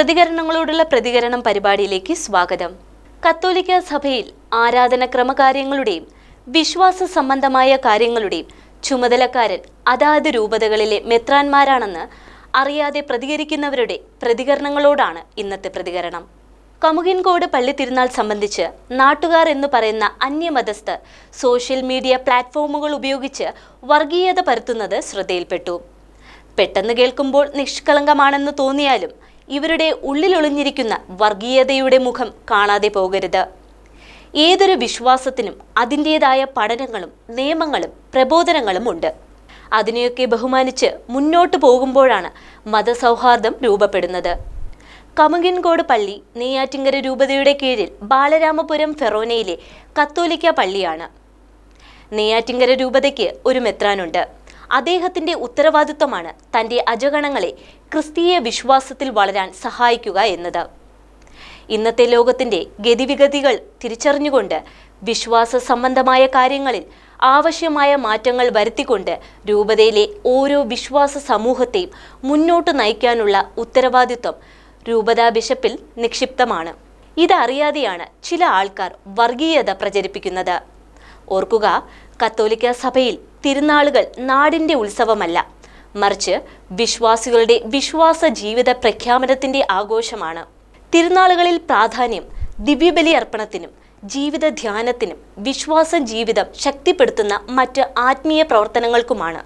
പ്രതികരണങ്ങളോടുള്ള പ്രതികരണം പരിപാടിയിലേക്ക് സ്വാഗതം. കത്തോലിക്ക സഭയിൽ ആരാധന ക്രമകാര്യങ്ങളുടെയും വിശ്വാസ സംബന്ധമായ കാര്യങ്ങളുടെയും ചുമതലക്കാരൻ അതാത് രൂപതകളിലെ മെത്രാന്മാരാണെന്ന് അറിയാതെ പ്രതികരിക്കുന്നവരുടെ പ്രതികരണങ്ങളോടാണ് ഇന്നത്തെ പ്രതികരണം. കമുകിൻകോട് പള്ളി തിരുനാൾ സംബന്ധിച്ച് നാട്ടുകാർ എന്ന് പറയുന്ന അന്യമതസ്ഥർ സോഷ്യൽ മീഡിയ പ്ലാറ്റ്ഫോമുകൾ ഉപയോഗിച്ച് വർഗീയത പരത്തുന്നത് ശ്രദ്ധയിൽപ്പെട്ടു. പെട്ടെന്ന് കേൾക്കുമ്പോൾ നിഷ്കളങ്കമാണെന്ന് തോന്നിയാലും ഇവരുടെ ഉള്ളിലൊളിഞ്ഞിരിക്കുന്ന വർഗീയതയുടെ മുഖം കാണാതെ പോകരുത്. ഏതൊരു വിശ്വാസത്തിനും അതിൻ്റെതായ പഠനങ്ങളും നിയമങ്ങളും പ്രബോധനങ്ങളും ഉണ്ട്. അതിനെയൊക്കെ ബഹുമാനിച്ച് മുന്നോട്ട് പോകുമ്പോഴാണ് മതസൗഹാർദ്ദം രൂപപ്പെടുന്നത്. കമുകിൻകോട് പള്ളി നെയ്യാറ്റിൻകര രൂപതയുടെ കീഴിൽ ബാലരാമപുരം ഫെറോനയിലെ കത്തോലിക്ക പള്ളിയാണ്. നെയ്യാറ്റിൻകര രൂപതയ്ക്ക് ഒരു മെത്രാനുണ്ട്. അദ്ദേഹത്തിന്റെ ഉത്തരവാദിത്വമാണ് തൻ്റെ അജഗണങ്ങളെ ക്രിസ്തീയ വിശ്വാസത്തിൽ വളരാൻ സഹായിക്കുക എന്നത്. ഇന്നത്തെ ലോകത്തിന്റെ ഗതിവിഗതികൾ തിരിച്ചറിഞ്ഞുകൊണ്ട് വിശ്വാസ സംബന്ധമായ കാര്യങ്ങളിൽ ആവശ്യമായ മാറ്റങ്ങൾ വരുത്തിക്കൊണ്ട് രൂപതയിലെ ഓരോ വിശ്വാസ സമൂഹത്തെയും മുന്നോട്ട് നയിക്കാനുള്ള ഉത്തരവാദിത്വം രൂപതാ ബിഷപ്പിൽ നിക്ഷിപ്തമാണ്. ഇതറിയാതെയാണ് ചില ആൾക്കാർ വർഗീയത പ്രചരിപ്പിക്കുന്നത്. ഓർക്കുക, കത്തോലിക്ക സഭയിൽ തിരുനാളുകൾ നാടിന്റെ ഉത്സവമല്ല, മറിച്ച് വിശ്വാസികളുടെ വിശ്വാസ ജീവിത പ്രഖ്യാപനത്തിന്റെ ആഘോഷമാണ്. തിരുനാളുകളിൽ പ്രാധാന്യം ദിവ്യബലി അർപ്പണത്തിനും ജീവിത ധ്യാനത്തിനും വിശ്വാസ ജീവിതം ശക്തിപ്പെടുത്തുന്ന മറ്റ് ആത്മീയ പ്രവർത്തനങ്ങൾക്കുമാണ്.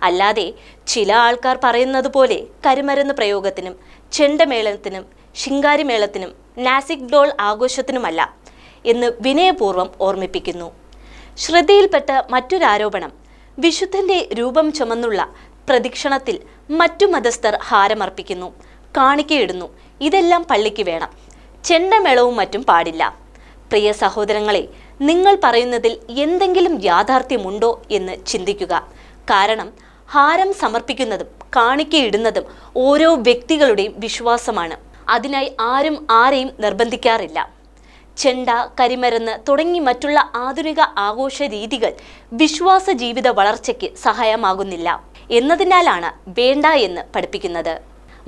അല്ലാതെ ചില ആൾക്കാർ പറയുന്നത് പോലെ കരിമരുന്ന് പ്രയോഗത്തിനും ചെണ്ടമേളത്തിനും ശിങ്കാരിമേളത്തിനും നാസിക് ഡോൾ ആഘോഷത്തിനുമല്ല എന്ന് വിനയപൂർവ്വം ഓർമ്മിപ്പിക്കുന്നു. ശ്രദ്ധയിൽപ്പെട്ട മറ്റൊരാരോപണം, വിശുദ്ധന്റെ രൂപം ചുമന്നുള്ള പ്രദക്ഷിണത്തിൽ മറ്റു മതസ്ഥർ ഹാരമർപ്പിക്കുന്നു, കാണിക്കയിടുന്നു. ഇതെല്ലാം പള്ളിക്ക് വേണം, ചെണ്ടമേളവും മറ്റും പാടില്ല. പ്രിയ സഹോദരങ്ങളെ, നിങ്ങൾ പറയുന്നതിൽ എന്തെങ്കിലും യാഥാർത്ഥ്യമുണ്ടോ എന്ന് ചിന്തിക്കുക. കാരണം ഹാരം സമർപ്പിക്കുന്നതും കാണിക്കയിടുന്നതും ഓരോ വ്യക്തികളുടെയും വിശ്വാസമാണ്. അതിനായി ആരും ആരെയും നിർബന്ധിക്കാറില്ല. ചെണ്ട, കരിമരുന്ന് തുടങ്ങി മറ്റുള്ള ആധുനിക ആഘോഷ രീതികൾ വിശ്വാസ ജീവിത വളർച്ചയ്ക്ക് സഹായമാകുന്നില്ല എന്നതിനാലാണ് വേണ്ട എന്ന് പഠിപ്പിക്കുന്നത്.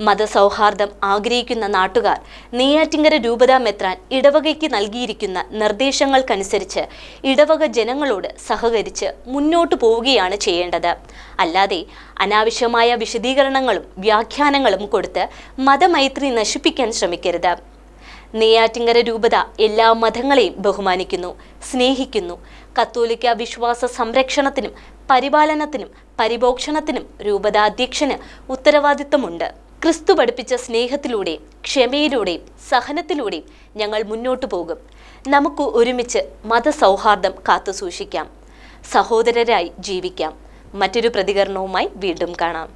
മതസൗഹാർദ്ദം ആഗ്രഹിക്കുന്ന നാട്ടുകാർ നെയ്യാറ്റിൻകര രൂപതാ മെത്രാൻ ഇടവകയ്ക്ക് നൽകിയിരിക്കുന്ന നിർദ്ദേശങ്ങൾക്കനുസരിച്ച് ഇടവക ജനങ്ങളോട് സഹകരിച്ച് മുന്നോട്ടു പോവുകയാണ് ചെയ്യേണ്ടത്. അല്ലാതെ അനാവശ്യമായ വിശദീകരണങ്ങളും വ്യാഖ്യാനങ്ങളും കൊടുത്ത് മതമൈത്രി നശിപ്പിക്കാൻ ശ്രമിക്കരുത്. നെയ്യാറ്റിൻകര രൂപത എല്ലാ മതങ്ങളെയും ബഹുമാനിക്കുന്നു, സ്നേഹിക്കുന്നു. കത്തോലിക്ക വിശ്വാസ സംരക്ഷണത്തിനും പരിപാലനത്തിനും പരിപോഷണത്തിനും രൂപത അധ്യക്ഷന് ഉത്തരവാദിത്തമുണ്ട്. ക്രിസ്തു പഠിപ്പിച്ച സ്നേഹത്തിലൂടെയും ക്ഷമയിലൂടെയും സഹനത്തിലൂടെയും ഞങ്ങൾ മുന്നോട്ടു പോകും. നമുക്ക് ഒരുമിച്ച് മതസൗഹാർദ്ദം കാത്തുസൂക്ഷിക്കാം, സഹോദരരായി ജീവിക്കാം. മറ്റൊരു പ്രതികരണവുമായി വീണ്ടും കാണാം.